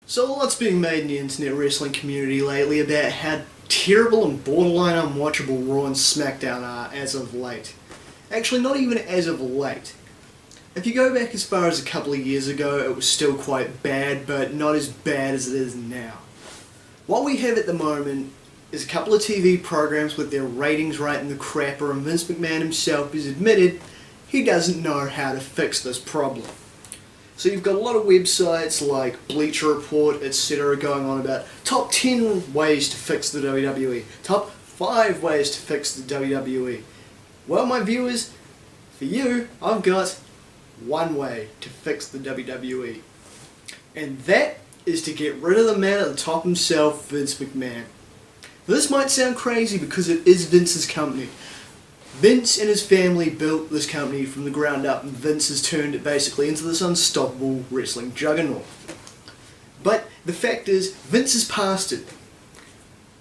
So a lot's being made in the internet wrestling community lately about how terrible and borderline unwatchable Raw and Smackdown are as of late. Actually, not even as of late. If you go back as far as a couple of years ago, it was still quite bad, but not as bad as it is now. What we have at the moment is a couple of TV programs with their ratings right in the crapper, and Vince McMahon himself has admitted he doesn't know how to fix this problem. So you've got a lot of websites like Bleacher Report, etc. going on about top 10 ways to fix the WWE, top 5 ways to fix the WWE. Well, my viewers, for you, I've got one way to fix the WWE. And that is to get rid of the man at the top himself, Vince McMahon. This might sound crazy because it is Vince's company. Vince and his family built this company from the ground up, and Vince has turned it basically into this unstoppable wrestling juggernaut. But the fact is, Vince is past it.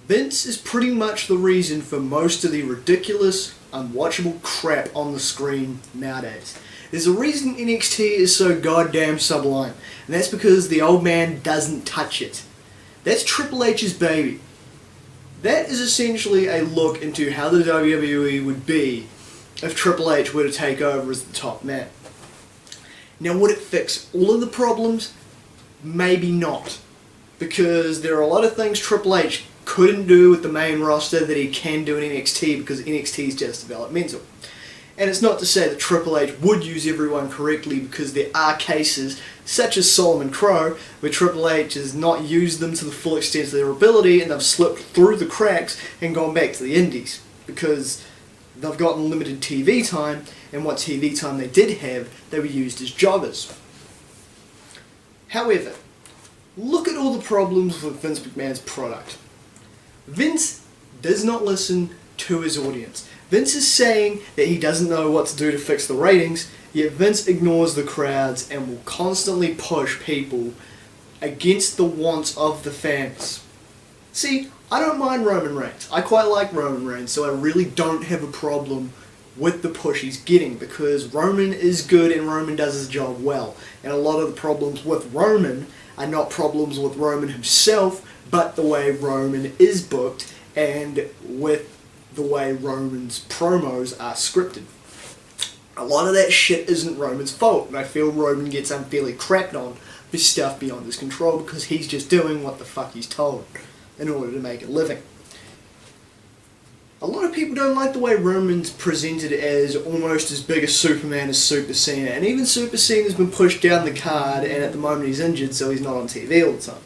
Vince is pretty much the reason for most of the ridiculous, unwatchable crap on the screen nowadays. There's a reason NXT is so goddamn sublime, and that's because the old man doesn't touch it. That's Triple H's baby. That is essentially a look into how the WWE would be if Triple H were to take over as the top man. Now, would it fix all of the problems? Maybe not. Because there are a lot of things Triple H couldn't do with the main roster that he can do in NXT because NXT is just developmental. And it's not to say that Triple H would use everyone correctly, because there are cases, such as Solomon Crow, where Triple H has not used them to the full extent of their ability, and they've slipped through the cracks and gone back to the indies, because they've gotten limited TV time, and what TV time they did have, they were used as jobbers. However, look at all the problems with Vince McMahon's product. Vince does not listen to his audience. Vince is saying that he doesn't know what to do to fix the ratings, yet Vince ignores the crowds and will constantly push people against the wants of the fans. See, I don't mind Roman Reigns. I quite like Roman Reigns, so I really don't have a problem with the push he's getting, because Roman is good and Roman does his job well. And a lot of the problems with Roman are not problems with Roman himself, but the way Roman is booked and with the way Roman's promos are scripted. A lot of that shit isn't Roman's fault, and I feel Roman gets unfairly crapped on for stuff beyond his control because he's just doing what the fuck he's told in order to make a living. A lot of people don't like the way Roman's presented as almost as big a Superman as Super Cena, and even Super Cena's been pushed down the card, and at the moment he's injured, so he's not on TV all the time.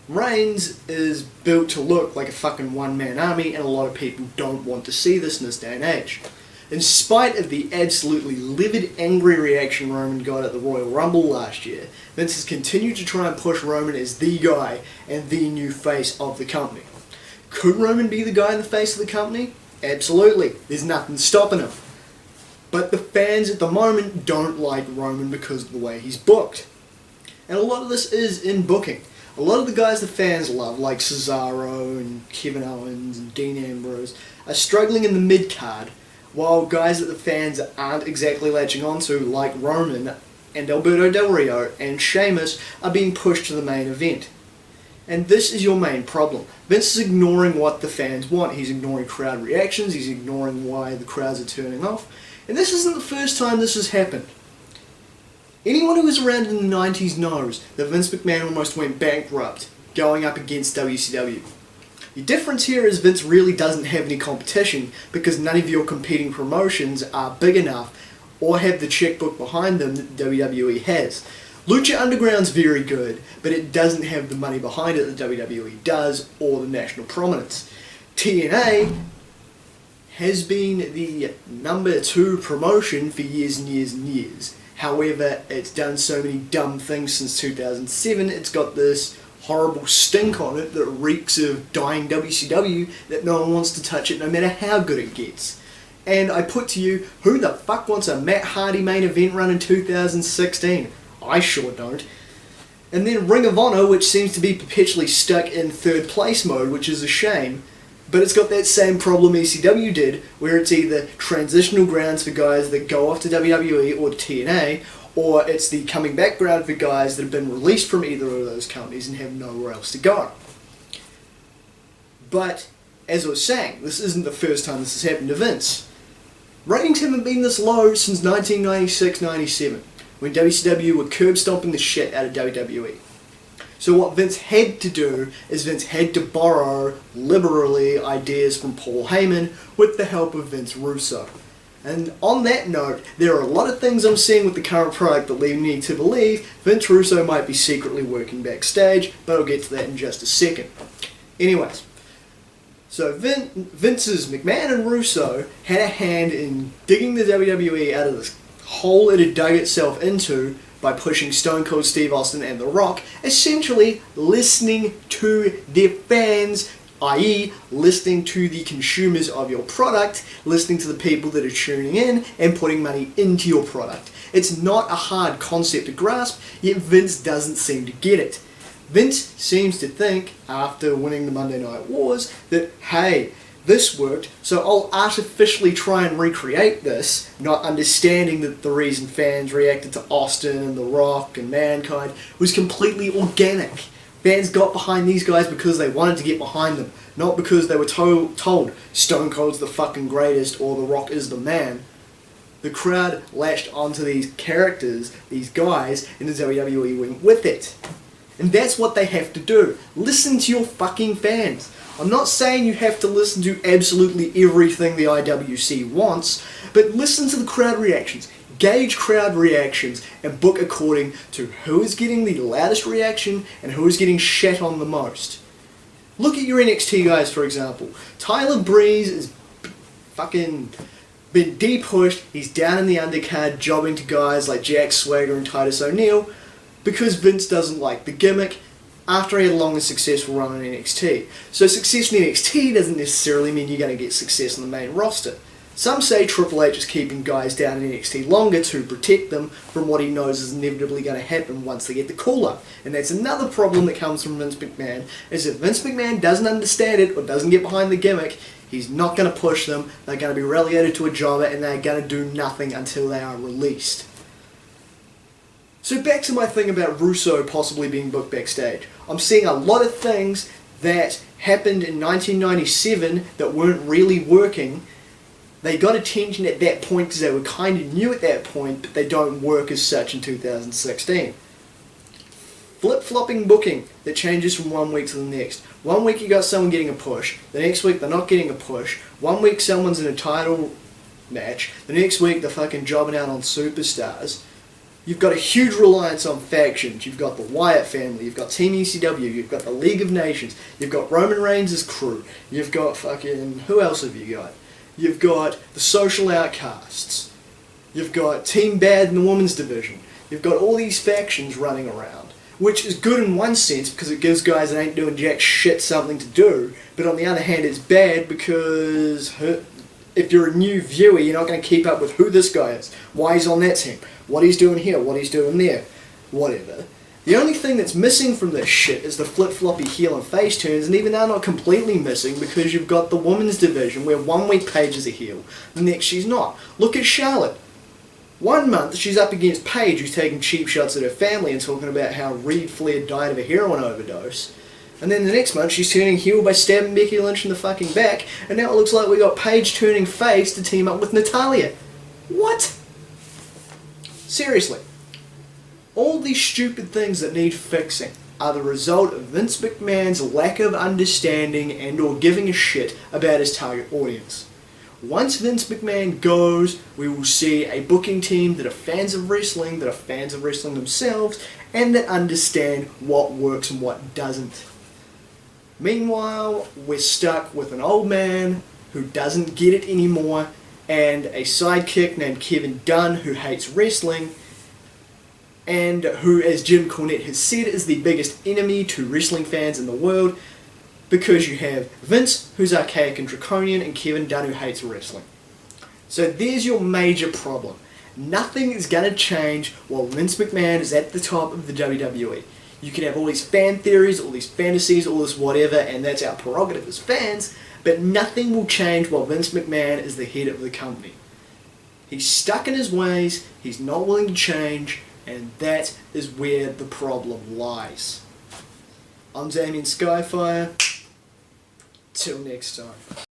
Reigns is built to look like a fucking one-man army, and a lot of people don't want to see this in this day and age. In spite of the absolutely livid, angry reaction Roman got at the Royal Rumble last year, Vince has continued to try and push Roman as the guy and the new face of the company. Could Roman be the guy in the face of the company? Absolutely. There's nothing stopping him. But the fans at the moment don't like Roman because of the way he's booked. And a lot of this is in booking. A lot of the guys the fans love, like Cesaro and Kevin Owens and Dean Ambrose, are struggling in the mid-card, while guys that the fans aren't exactly latching onto, like Roman and Alberto Del Rio and Sheamus, are being pushed to the main event. And this is your main problem. Vince is ignoring what the fans want. He's ignoring crowd reactions, he's ignoring why the crowds are turning off. And this isn't the first time this has happened. Anyone who was around in the 90s knows that Vince McMahon almost went bankrupt going up against WCW. The difference here is Vince really doesn't have any competition because none of your competing promotions are big enough or have the checkbook behind them that the WWE has. Lucha Underground's very good, but it doesn't have the money behind it that WWE does, or the national prominence. TNA has been the number 2 promotion for years and years and years. However, it's done so many dumb things since 2007, it's got this horrible stink on it that reeks of dying WCW that no one wants to touch it no matter how good it gets. And I put to you, who the fuck wants a Matt Hardy main event run in 2016? I sure don't. And then Ring of Honor, which seems to be perpetually stuck in third place mode, which is a shame. But it's got that same problem ECW did, where it's either transitional grounds for guys that go off to WWE or to TNA, or it's the coming background for guys that have been released from either of those companies and have nowhere else to go. But, as I was saying, this isn't the first time this has happened to Vince. Ratings haven't been this low since 1996-97, when WCW were curb stomping the shit out of WWE. So what Vince had to do is Vince had to borrow liberally ideas from Paul Heyman with the help of Vince Russo. And on that note, there are a lot of things I'm seeing with the current product that lead me to believe Vince Russo might be secretly working backstage, but I'll get to that in just a second. Anyways, so Vince's McMahon and Russo had a hand in digging the WWE out of this hole it had dug itself into by pushing Stone Cold Steve Austin and The Rock, essentially listening to their fans, i.e. listening to the consumers of your product, listening to the people that are tuning in and putting money into your product. It's not a hard concept to grasp, yet Vince doesn't seem to get it. Vince seems to think, after winning the Monday Night Wars, that, hey, this worked, so I'll artificially try and recreate this, not understanding that the reason fans reacted to Austin and The Rock and Mankind was completely organic. Fans got behind these guys because they wanted to get behind them, not because they were told Stone Cold's the fucking greatest or The Rock is the man. The crowd latched onto these characters, these guys, and the WWE went with it. And that's what they have to do. Listen to your fucking fans. I'm not saying you have to listen to absolutely everything the IWC wants, but listen to the crowd reactions, gauge crowd reactions, and book according to who is getting the loudest reaction and who is getting shat on the most. Look at your NXT guys, for example. Tyler Breeze is fucking been de-pushed, he's down in the undercard jobbing to guys like Jack Swagger and Titus O'Neil because Vince doesn't like the gimmick, after he had a long and successful run in NXT. So success in NXT doesn't necessarily mean you're going to get success on the main roster. Some say Triple H is keeping guys down in NXT longer to protect them from what he knows is inevitably going to happen once they get the call-up. And that's another problem that comes from Vince McMahon, is if Vince McMahon doesn't understand it or doesn't get behind the gimmick, he's not going to push them, they're going to be relegated to a jobber, and they're going to do nothing until they are released. So back to my thing about Russo possibly being booked backstage. I'm seeing a lot of things that happened in 1997 that weren't really working. They got attention at that point because they were kind of new at that point, but they don't work as such in 2016. Flip-flopping booking that changes from one week to the next. One week you got someone getting a push, the next week they're not getting a push. One week someone's in a title match, the next week they're fucking jobbing out on superstars. You've got a huge reliance on factions. You've got the Wyatt family, you've got Team ECW, you've got the League of Nations, you've got Roman Reigns' crew, you've got fucking... who else have you got? You've got the Social Outcasts, you've got Team Bad in the women's division, you've got all these factions running around, which is good in one sense because it gives guys that ain't doing jack shit something to do, but on the other hand it's bad because if you're a new viewer, you're not going to keep up with who this guy is, why he's on that team, what he's doing here, what he's doing there, whatever. The only thing that's missing from this shit is the flip-floppy heel and face turns, and even they're not completely missing because you've got the women's division where one week Paige is a heel, the next she's not. Look at Charlotte. 1 month she's up against Paige, who's taking cheap shots at her family and talking about how Reed Flair died of a heroin overdose. And then the next month she's turning heel by stabbing Becky Lynch in the fucking back, and now it looks like we got Paige turning face to team up with Natalya. What? Seriously. All these stupid things that need fixing are the result of Vince McMahon's lack of understanding and or giving a shit about his target audience. Once Vince McMahon goes, we will see a booking team that are fans of wrestling themselves, and that understand what works and what doesn't. Meanwhile, we're stuck with an old man who doesn't get it anymore, and a sidekick named Kevin Dunn who hates wrestling, and who, as Jim Cornette has said, is the biggest enemy to wrestling fans in the world, because you have Vince, who's archaic and draconian, and Kevin Dunn, who hates wrestling. So there's your major problem. Nothing is going to change while Vince McMahon is at the top of the WWE. You can have all these fan theories, all these fantasies, all this whatever, and that's our prerogative as fans, but nothing will change while Vince McMahon is the head of the company. He's stuck in his ways, he's not willing to change, and that is where the problem lies. I'm Damian Skyfire. Till next time.